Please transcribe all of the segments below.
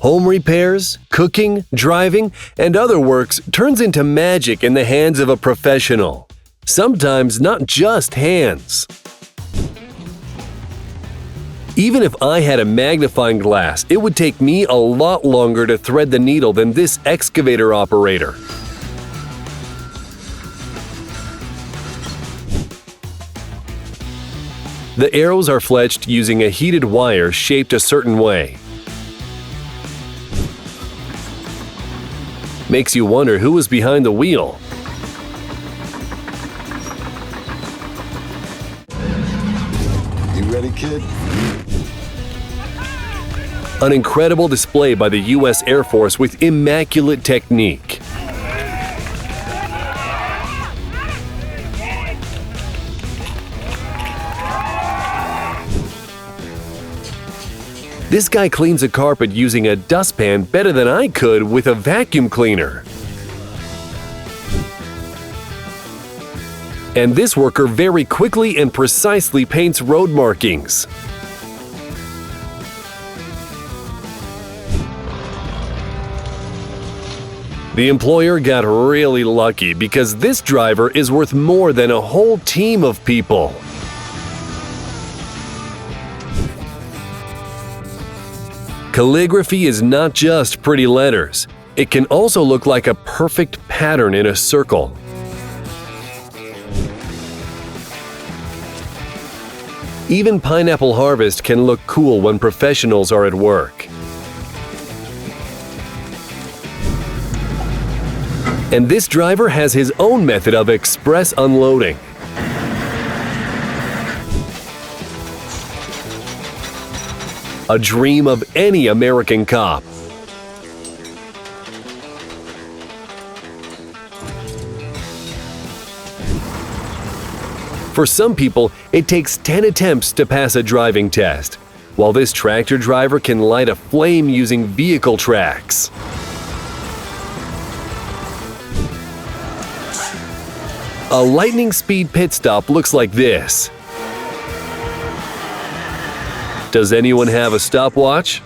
Home repairs, cooking, driving, and other works turns into magic in the hands of a professional. Sometimes not just hands. Even if I had a magnifying glass, it would take me a lot longer to thread the needle than this excavator operator. The arrows are fletched using a heated wire shaped a certain way. Makes you wonder who was behind the wheel. You ready, kid? An incredible display by the U.S. Air Force with immaculate technique. This guy cleans a carpet using a dustpan better than I could with a vacuum cleaner. And this worker very quickly and precisely paints road markings. The employer got really lucky because this driver is worth more than a whole team of people. Calligraphy is not just pretty letters. It can also look like a perfect pattern in a circle. Even pineapple harvest can look cool when professionals are at work. And this driver has his own method of express unloading. A dream of any American cop. For some people, it takes 10 attempts to pass a driving test, while this tractor driver can light a flame using vehicle tracks. A lightning speed pit stop looks like this. Does anyone have a stopwatch?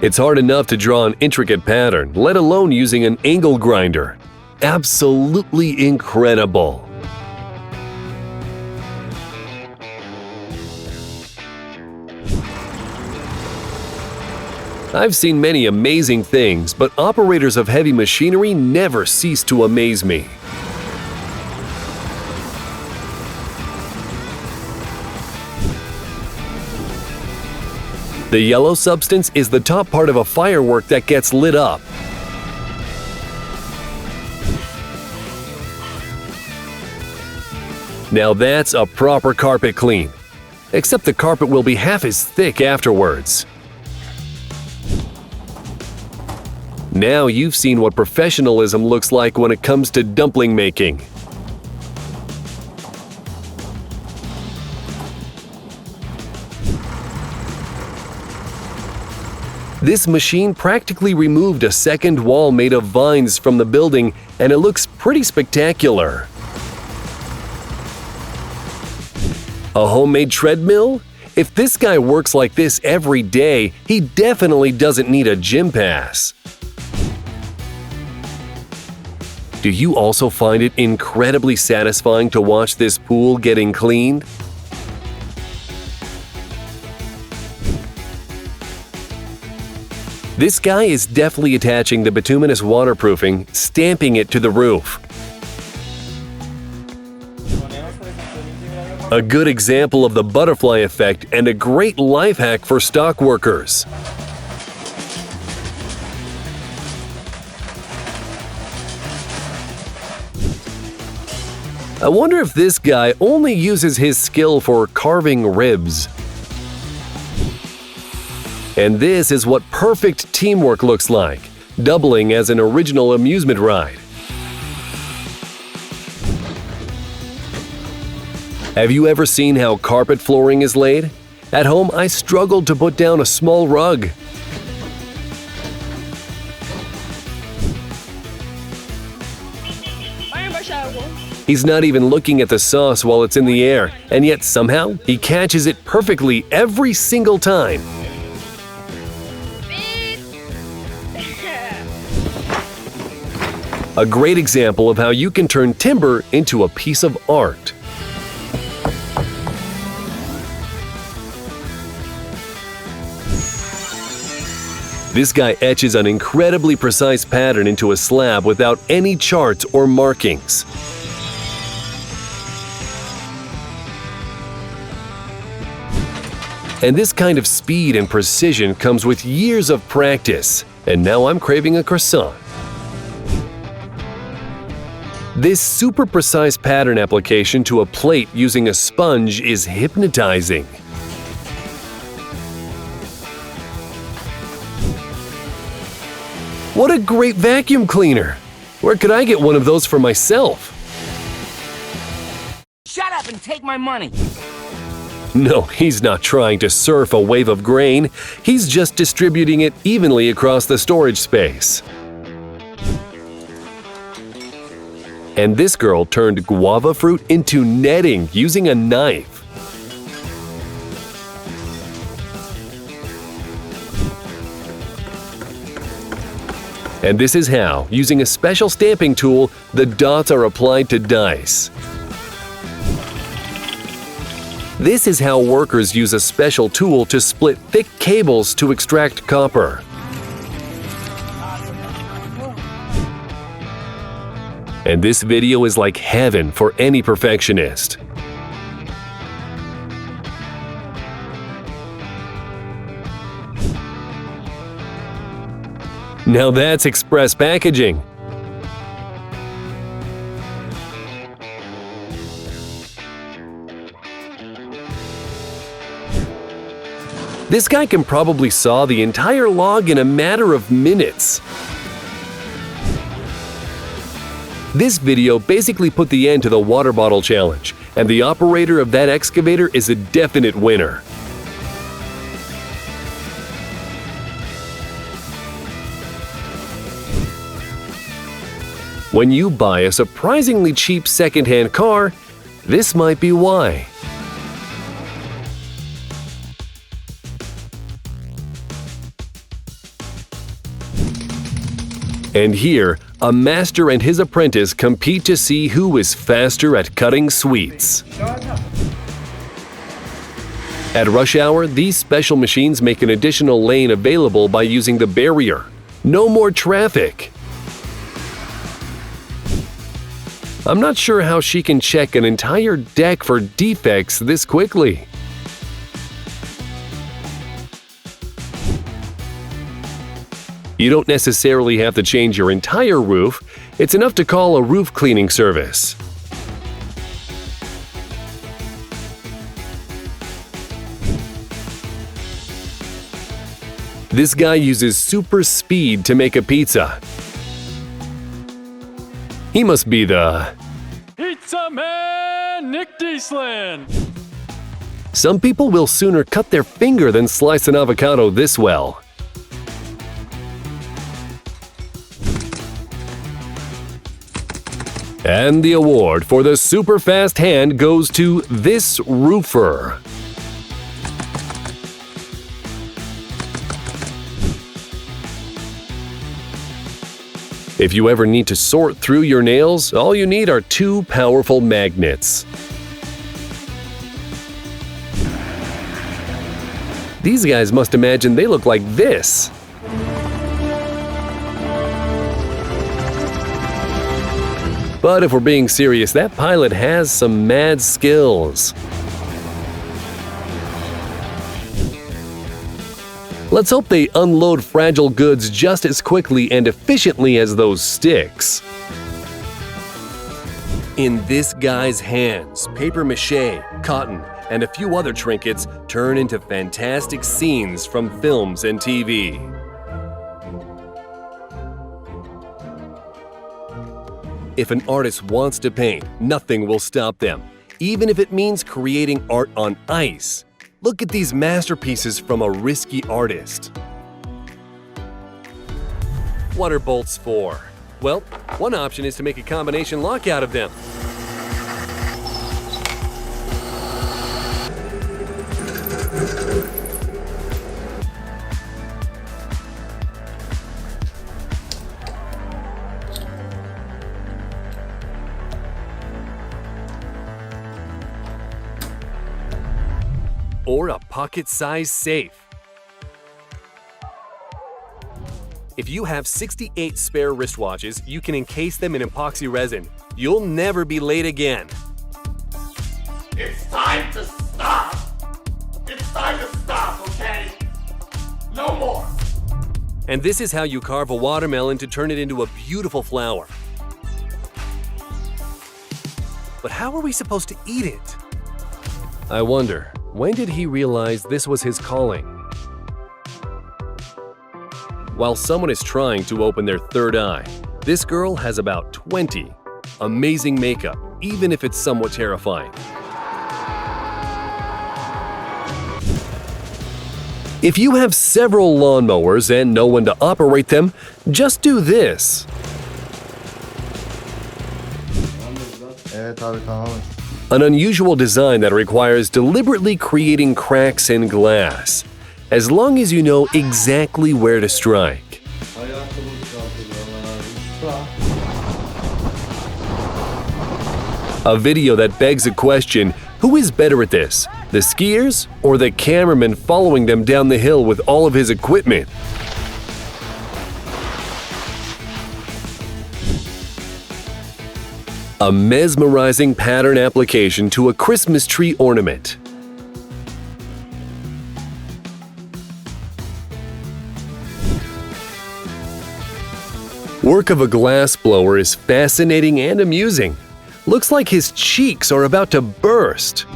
It's hard enough to draw an intricate pattern, let alone using an angle grinder. Absolutely incredible. I've seen many amazing things, but operators of heavy machinery never cease to amaze me. The yellow substance is the top part of a firework that gets lit up. Now that's a proper carpet clean, except the carpet will be half as thick afterwards. Now you've seen what professionalism looks like when it comes to dumpling making. This machine practically removed a second wall made of vines from the building, and it looks pretty spectacular. A homemade treadmill? If this guy works like this every day, he definitely doesn't need a gym pass. Do you also find it incredibly satisfying to watch this pool getting cleaned? This guy is deftly attaching the bituminous waterproofing, stamping it to the roof. A good example of the butterfly effect and a great life hack for stock workers. I wonder if this guy only uses his skill for carving ribs. And this is what perfect teamwork looks like, doubling as an original amusement ride. Have you ever seen how carpet flooring is laid? At home, I struggled to put down a small rug. He's not even looking at the sauce while it's in the air, and yet somehow he catches it perfectly every single time. A great example of how you can turn timber into a piece of art. This guy etches an incredibly precise pattern into a slab without any charts or markings. And this kind of speed and precision comes with years of practice. And now I'm craving a croissant. This super precise pattern application to a plate using a sponge is hypnotizing. What a great vacuum cleaner! Where could I get one of those for myself? Shut up and take my money! No, he's not trying to surf a wave of grain. He's just distributing it evenly across the storage space. And this girl turned guava fruit into netting using a knife. And this is how, using a special stamping tool, the dots are applied to dice. This is how workers use a special tool to split thick cables to extract copper. And this video is like heaven for any perfectionist. Now that's express packaging. This guy can probably saw the entire log in a matter of minutes. This video basically put the end to the water bottle challenge, and the operator of that excavator is a definite winner. When you buy a surprisingly cheap secondhand car, this might be why. And here, a master and his apprentice compete to see who is faster at cutting sweets. At rush hour, these special machines make an additional lane available by using the barrier. No more traffic. I'm not sure how she can check an entire deck for defects this quickly. You don't necessarily have to change your entire roof. It's enough to call a roof cleaning service. This guy uses super speed to make a pizza. He must be the Pizza Man Nick Dieslin. Some people will sooner cut their finger than slice an avocado this well. And the award for the super fast hand goes to this roofer. If you ever need to sort through your nails, all you need are two powerful magnets. These guys must imagine they look like this. But if we're being serious, that pilot has some mad skills. Let's hope they unload fragile goods just as quickly and efficiently as those sticks. In this guy's hands, paper mache, cotton, and a few other trinkets turn into fantastic scenes from films and TV. If an artist wants to paint, nothing will stop them, even if it means creating art on ice. Look at these masterpieces from a risky artist. What are bolts for? Well, one option is to make a combination lock out of them. Or a pocket-sized safe. If you have 68 spare wristwatches, you can encase them in epoxy resin. You'll never be late again. It's time to stop! It's time to stop, okay? No more! And this is how you carve a watermelon to turn it into a beautiful flower. But how are we supposed to eat it? I wonder, when did he realize this was his calling? While someone is trying to open their third eye, this girl has about 20. Amazing makeup, even if it's somewhat terrifying. If you have several lawnmowers and no one to operate them, just do this. Evet abi tamam. An unusual design that requires deliberately creating cracks in glass, as long as you know exactly where to strike. A video that begs a question: who is better at this, the skiers or the cameraman following them down the hill with all of his equipment? A mesmerizing pattern application to a Christmas tree ornament. Work of a glass blower is fascinating and amusing. Looks like his cheeks are about to burst.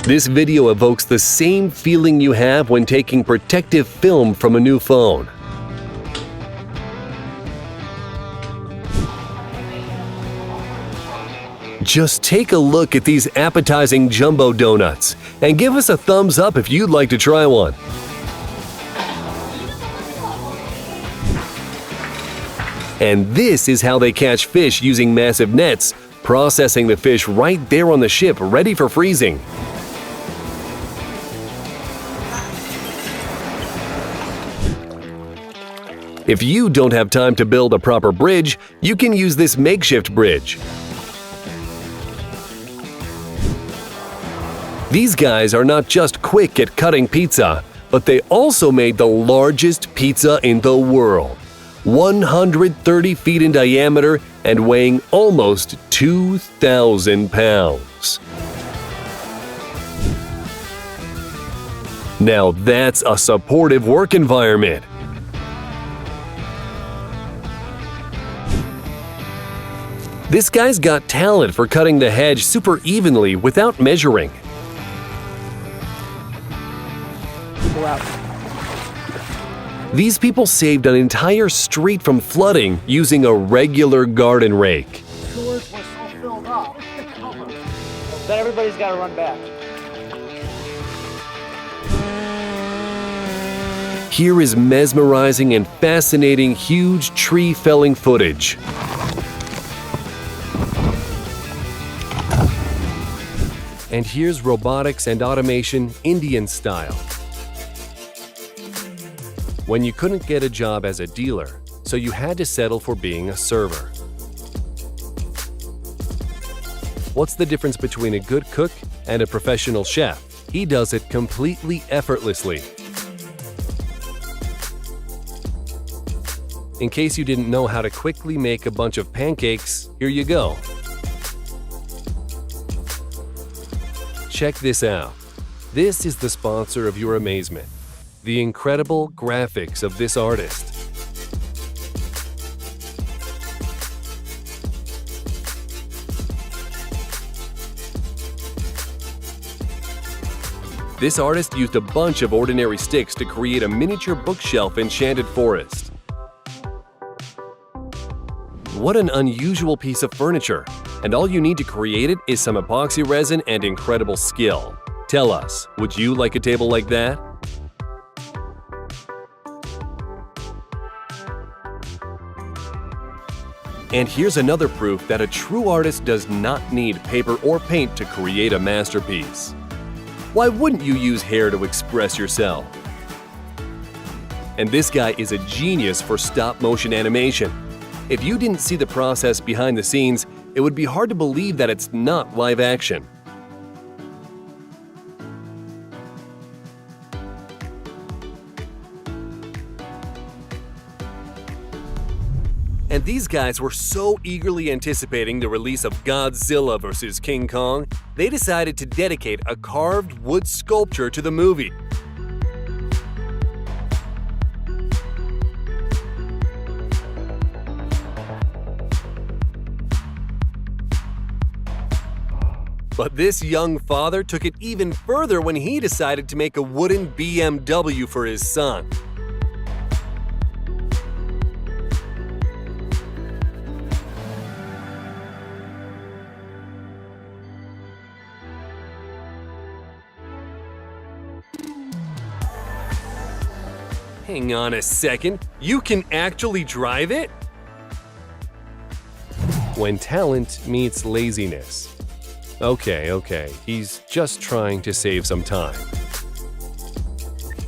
This video evokes the same feeling you have when taking protective film from a new phone. Just take a look at these appetizing jumbo donuts and give us a thumbs up if you'd like to try one. And this is how they catch fish using massive nets, processing the fish right there on the ship, ready for freezing. If you don't have time to build a proper bridge, you can use this makeshift bridge. These guys are not just quick at cutting pizza, but they also made the largest pizza in the world, 130 feet in diameter and weighing almost 2,000 pounds. Now that's a supportive work environment. This guy's got talent for cutting the hedge super evenly without measuring. These people saved an entire street from flooding using a regular garden rake. Sewers were so filled up that everybody's got to run back. Here is mesmerizing and fascinating huge tree felling footage. And here's robotics and automation Indian style. When you couldn't get a job as a dealer, so you had to settle for being a server. What's the difference between a good cook and a professional chef? He does it completely effortlessly. In case you didn't know how to quickly make a bunch of pancakes, here you go. Check this out. This is the sponsor of your amazement. The incredible graphics of this artist. This artist used a bunch of ordinary sticks to create a miniature bookshelf enchanted forest. What an unusual piece of furniture, and all you need to create it is some epoxy resin and incredible skill. Tell us, would you like a table like that? And here's another proof that a true artist does not need paper or paint to create a masterpiece. Why wouldn't you use hair to express yourself? And this guy is a genius for stop-motion animation. If you didn't see the process behind the scenes, it would be hard to believe that it's not live action. And these guys were so eagerly anticipating the release of Godzilla vs. King Kong, they decided to dedicate a carved wood sculpture to the movie. But this young father took it even further when he decided to make a wooden BMW for his son. Hang on a second, you can actually drive it? When talent meets laziness. Okay, he's just trying to save some time.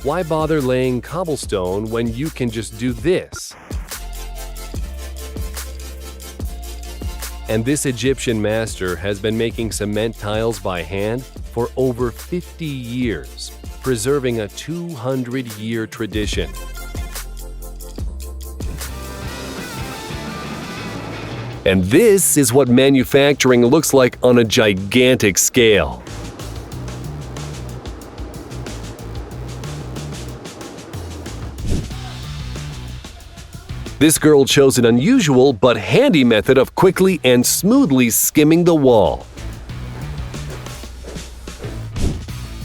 Why bother laying cobblestone when you can just do this? And this Egyptian master has been making cement tiles by hand for over 50 years, preserving a 200-year tradition. And this is what manufacturing looks like on a gigantic scale. This girl chose an unusual but handy method of quickly and smoothly skimming the wall.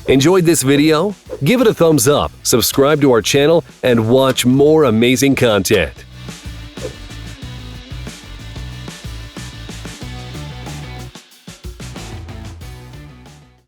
Enjoyed this video? Give it a thumbs up, subscribe to our channel, and watch more amazing content.